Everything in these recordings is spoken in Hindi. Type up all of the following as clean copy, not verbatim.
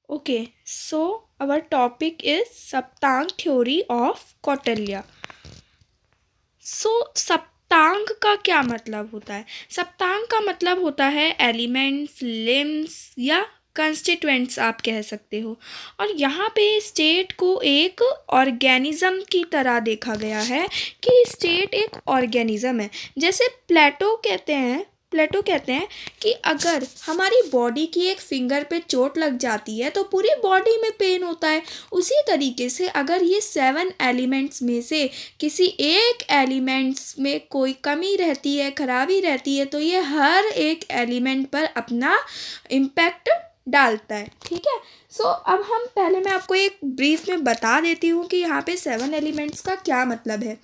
Okay, so our topic is Saptang theory of Kautilya. सो सप्तांग का क्या मतलब होता है? सप्तांग का मतलब होता है एलिमेंट्स, लिम्स या कंस्टिट्यूएंट्स आप कह सकते हो। और यहाँ पे स्टेट को एक ऑर्गेनिज्म की तरह देखा गया है कि स्टेट एक ऑर्गेनिज्म है। जैसे प्लेटो कहते हैं कि अगर हमारी बॉडी की एक फिंगर पे चोट लग जाती है तो पूरी बॉडी में पेन होता है। उसी तरीके से अगर ये 7 एलिमेंट्स में से किसी एक एलिमेंट्स में कोई कमी रहती है, खराबी रहती है, तो ये हर एक एलिमेंट पर अपना इम्पैक्ट डालता है। ठीक है। सो अब हम पहले मैं आपको एक ब्रीफ में बता देती हूँ कि यहाँ पे 7 एलिमेंट्स का क्या मतलब है।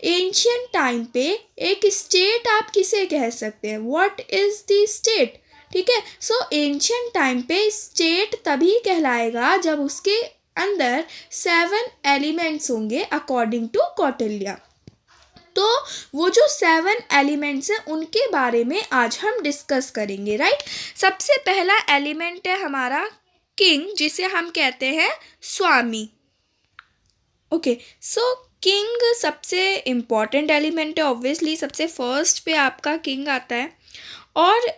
एंशियंट टाइम पे एक स्टेट आप किसे कह सकते हैं? What is the state? ठीक है। सो एंशियंट टाइम पे स्टेट तभी कहलाएगा जब उसके अंदर 7 एलिमेंट्स होंगे अकॉर्डिंग टू कौटिल्य। तो वो जो 7 एलिमेंट्स हैं उनके बारे में आज हम डिस्कस करेंगे, राइट। सबसे पहला एलिमेंट है हमारा किंग, जिसे हम कहते हैं स्वामी। ओके, सो किंग सबसे इम्पॉर्टेंट एलिमेंट है। ऑब्वियसली सबसे फर्स्ट पे आपका किंग आता है। और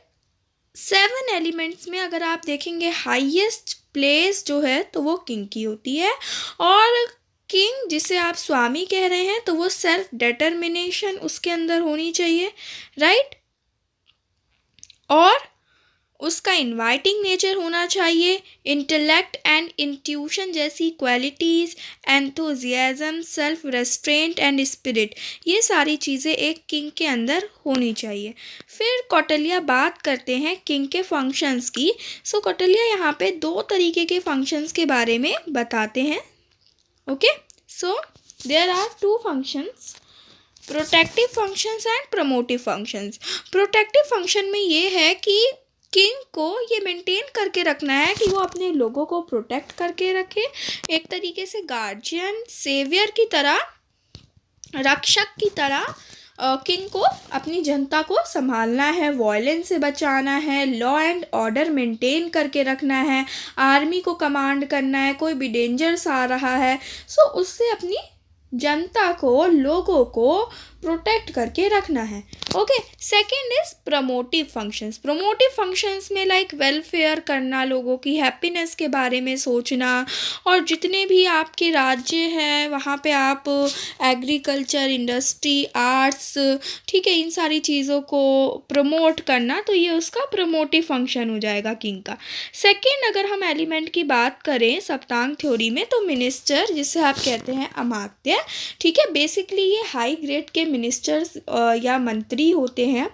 7 एलिमेंट्स में अगर आप देखेंगे हाईएस्ट प्लेस जो है तो वो किंग की होती है। और किंग जिसे आप स्वामी कह रहे हैं तो वो सेल्फ डिटर्मिनेशन उसके अंदर होनी चाहिए, राइट। और उसका इन्वाइटिंग नेचर होना चाहिए, इंटेलेक्ट एंड इंट्यूशन जैसी qualities, enthusiasm, self restaurant and spirit, ये सारी चीज़ें एक किंग के अंदर होनी चाहिए। फिर कौटिल्य बात करते हैं किंग के फंक्शंस की। सो कौटिल्य यहाँ पे 2 तरीके के फंक्शंस के बारे में बताते हैं। Okay, so there are 2 functions, protective functions and promotive functions. Protective function में ये है कि किंग को ये मेंटेन करके रखना है कि वो अपने लोगों को प्रोटेक्ट करके रखे, एक तरीके से गार्जियन, सेवियर की तरह, रक्षक की तरह किंग को अपनी जनता को संभालना है, वायलेंस से बचाना है, लॉ एंड ऑर्डर मेंटेन करके रखना है, आर्मी को कमांड करना है, कोई भी डेंजर्स आ रहा है सो उससे अपनी जनता को, लोगों को प्रोटेक्ट करके रखना है। Okay, second is promotive functions. Promotive functions में लाइक वेलफेयर करना, लोगों की हैप्पीनेस के बारे में सोचना, और जितने भी आपके राज्य हैं वहाँ पे आप एग्रीकल्चर, इंडस्ट्री, आर्ट्स, ठीक है, इन सारी चीज़ों को प्रमोट करना, तो ये उसका प्रमोटिव फंक्शन हो जाएगा किंग का। सेकेंड अगर हम एलिमेंट की बात करें सप्तांग थ्योरी में तो मिनिस्टर, जिसे आप कहते हैं अमात्य, ठीक है। बेसिकली ये हाई ग्रेड के मिनिस्टर्स या मंत्री होते हैं।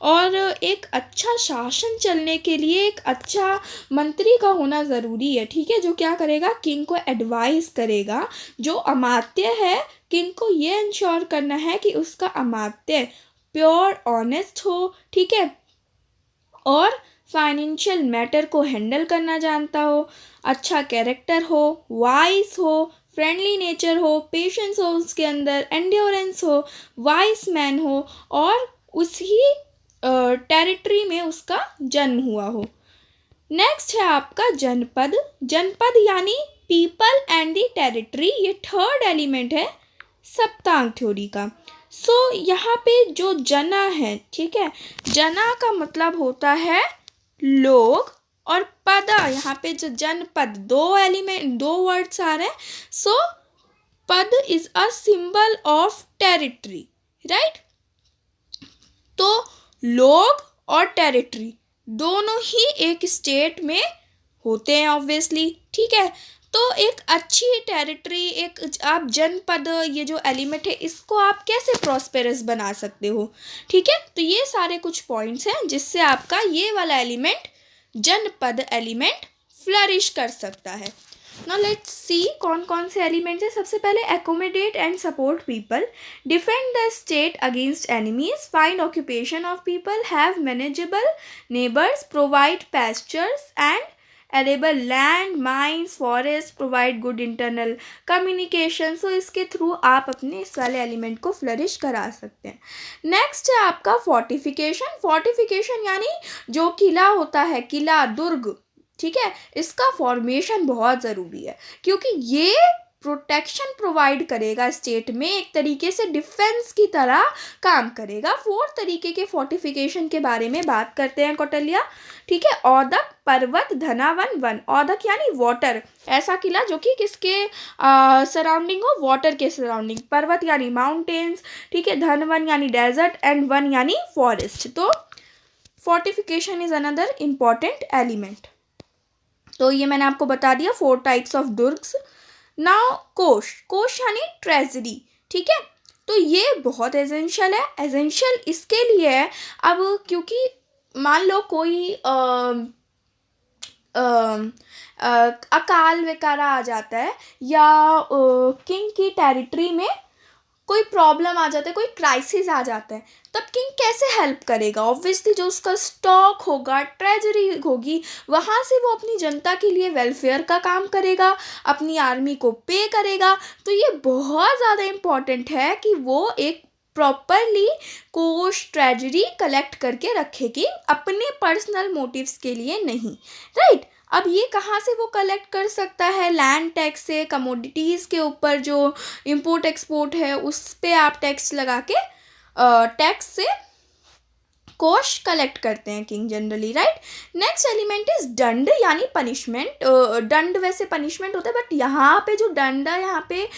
और एक अच्छा शासन चलने के लिए एक अच्छा मंत्री का होना ज़रूरी है, ठीक है, जो क्या करेगा, किंग को एडवाइस करेगा। जो अमात्य है, किंग को ये इंश्योर करना है कि उसका अमात्य प्योर, ऑनेस्ट हो, ठीक है, और फाइनेंशियल मैटर को हैंडल करना जानता हो, अच्छा कैरेक्टर हो, वाइस हो, फ्रेंडली नेचर हो, पेशेंस हो उसके अंदर, एंड्योरेंस हो, वाइस मैन हो, और उसी टेरिटरी में उसका जन्म हुआ हो। नेक्स्ट है आपका जनपद। जनपद यानी पीपल एंड द टेरिटरी, ये थर्ड एलिमेंट है सप्तांग थ्योरी का। सो यहाँ पे जो जना है, ठीक है, जना का मतलब होता है लोग, और पदा, यहाँ पे जो जनपद, 2 एलिमेंट, 2 वर्ड्स आ रहे हैं। सो पद is a symbol of territory, right. तो लोग और टेरिटरी दोनों ही एक स्टेट में होते हैं ऑब्वियसली, ठीक है। तो एक अच्छी टेरिटरी, एक आप जनपद, ये जो एलिमेंट है इसको आप कैसे प्रॉस्पेरस बना सकते हो, ठीक है। तो ये सारे कुछ पॉइंट्स हैं जिससे आपका ये वाला एलिमेंट, जनपद एलिमेंट, फ्लरिश कर सकता है। नाउ लेट्स सी कौन कौन से एलिमेंट्स हैं। सबसे पहले accommodate and support people, defend the state against enemies, find occupation of people, have manageable neighbours, provide pastures and arable land, mines, forest, provide good internal communication. So इसके थ्रू आप अपने इस वाले एलिमेंट को फ्लरिश करा सकते हैं। नेक्स्ट है आपका फोर्टिफिकेशन। फोर्टिफिकेशन यानी जो किला होता है, किला, दुर्ग, ठीक है, इसका फॉर्मेशन बहुत ज़रूरी है क्योंकि ये प्रोटेक्शन प्रोवाइड करेगा स्टेट में, एक तरीके से डिफेंस की तरह काम करेगा। 4 तरीके के फोर्टिफिकेशन के बारे में बात करते हैं कौटिल्य, ठीक है। औदक, पर्वत, धनावन, वन। औदक यानी वाटर, ऐसा किला जो कि किसके सराउंडिंग हो, वाटर के सराउंडिंग। पर्वत यानी माउंटेन्स, ठीक है। धनवन यानी डेजर्ट एंड वन यानी फॉरेस्ट। तो fortification is another important element. तो ये मैंने आपको बता दिया 4 टाइप्स ऑफ दुर्ग्स। नाउ कोश, कोश यानी ट्रेजरी, ठीक है। तो ये बहुत एसेंशियल है। एसेंशियल इसके लिए है अब क्योंकि मान लो कोई अकाल वकाल आ जाता है या किंग की टेरिटरी में कोई प्रॉब्लम आ जाता है, कोई क्राइसिस आ जाता है, तब किंग कैसे हेल्प करेगा? ऑब्वियसली जो उसका स्टॉक होगा, ट्रेजरी होगी, वहाँ से वो अपनी जनता के लिए वेलफेयर का काम करेगा, अपनी आर्मी को पे करेगा। तो ये बहुत ज़्यादा इम्पॉर्टेंट है कि वो एक प्रॉपरली कोष ट्रेजरी कलेक्ट करके रखेगी, अपने पर्सनल मोटिव्स के लिए नहीं, राइट। अब ये कहाँ से वो कलेक्ट कर सकता है? लैंड टैक्स से, कमोडिटीज़ के ऊपर जो इंपोर्ट एक्सपोर्ट है उस पे आप टैक्स लगा के टैक्स से कोष कलेक्ट करते हैं king generally, right. Next element is दंड यानी पनिशमेंट। दंड वैसे पनिशमेंट होता है बट यहाँ पे जो दंड है, यहाँ पे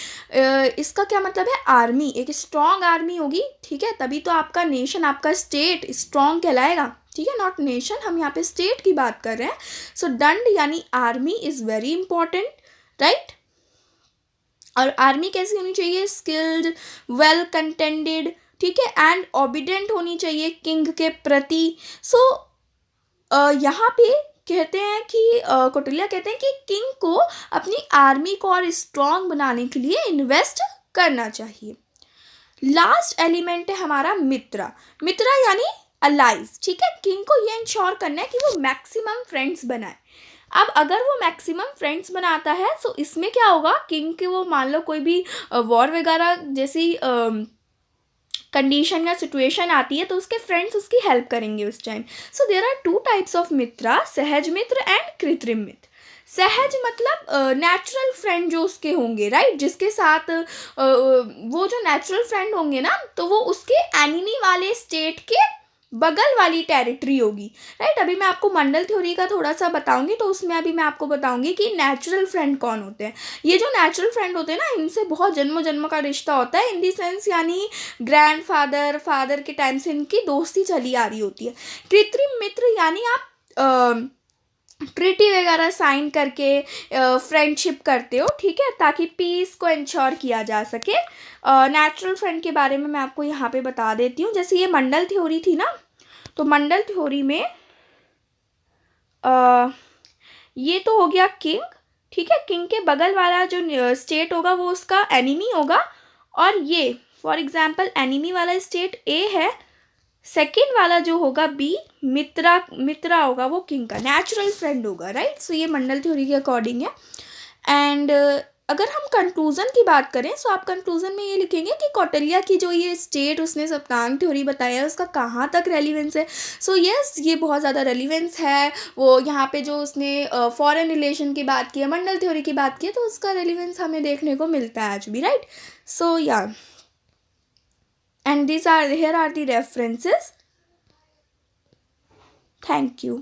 इसका क्या मतलब है? आर्मी, एक स्ट्रॉन्ग आर्मी होगी, ठीक है, तभी तो आपका नेशन, आपका स्टेट स्ट्रॉन्ग कहलाएगा, ठीक है। नॉट नेशन, हम यहाँ पे स्टेट की बात कर रहे हैं। सो दंड यानी army is very important, right. और आर्मी कैसी होनी चाहिए? स्किल्ड, वेल कंटेंटेड, ठीक है, एंड ओबीडेंट होनी चाहिए किंग के प्रति। सो यहाँ पे कहते हैं कि कौटिल्य कहते हैं कि किंग को अपनी आर्मी को और स्ट्रॉन्ग बनाने के लिए इन्वेस्ट करना चाहिए। लास्ट एलिमेंट है हमारा मित्रा। मित्रा यानी अलाइज, ठीक है। किंग को ये इंश्योर करना है कि वो मैक्सिमम फ्रेंड्स बनाए। अब अगर वो मैक्सिमम फ्रेंड्स बनाता है तो इसमें क्या होगा? किंग के वो मान लो कोई भी वॉर वगैरह जैसी कंडीशन या सिचुएशन आती है तो उसके फ्रेंड्स उसकी हेल्प करेंगे उस time. So there are 2 types of मित्रा, सहज मित्र एंड कृत्रिम मित्र। सहज मतलब नेचुरल फ्रेंड जो उसके होंगे, राइट, जिसके साथ वो जो नेचुरल फ्रेंड होंगे ना, तो वो उसके एनिमी वाले स्टेट के बगल वाली टेरिटरी होगी, राइट। अभी मैं आपको मंडल थ्योरी का थोड़ा सा बताऊंगी, तो उसमें अभी मैं आपको बताऊंगी कि नेचुरल फ्रेंड कौन होते हैं। ये जो नेचुरल फ्रेंड होते हैं ना, इनसे बहुत जन्मों जन्म का रिश्ता होता है, इन दी सेंस यानी ग्रैंडफादर फादर के टाइम से इनकी दोस्ती चली आ रही होती है। कृत्रिम मित्र यानी आप ट्रीटी वगैरह साइन करके फ्रेंडशिप करते हो, ठीक है, ताकि पीस को इंश्योर किया जा सके। नेचुरल फ्रेंड के बारे में मैं आपको यहाँ पे बता देती हूँ। जैसे ये मंडल थ्योरी थी ना, तो मंडल थ्योरी में ये तो हो गया किंग, ठीक है। किंग के बगल वाला जो स्टेट होगा वो उसका एनिमी होगा, और ये फॉर एग्जाम्पल एनिमी वाला स्टेट ए है, सेकेंड वाला जो होगा बी, मित्रा होगा वो किंग का नेचुरल फ्रेंड होगा, राइट। सो ये मंडल थ्योरी के अकॉर्डिंग है। एंड अगर हम कंक्लूजन की बात करें तो आप कंक्लूजन में ये लिखेंगे कि कौटिल्य की जो ये स्टेट उसने सप्तांग थ्योरी बताया है उसका कहाँ तक रेलिवेंस है। सो यस, ये बहुत ज़्यादा रेलिवेंस है। वो यहाँ पे जो उसने फॉरेन रिलेशन की बात की है, मंडल थ्योरी की बात की है, तो उसका रेलिवेंस हमें देखने को मिलता है आज भी, राइट। सो या and here are the references. Thank you.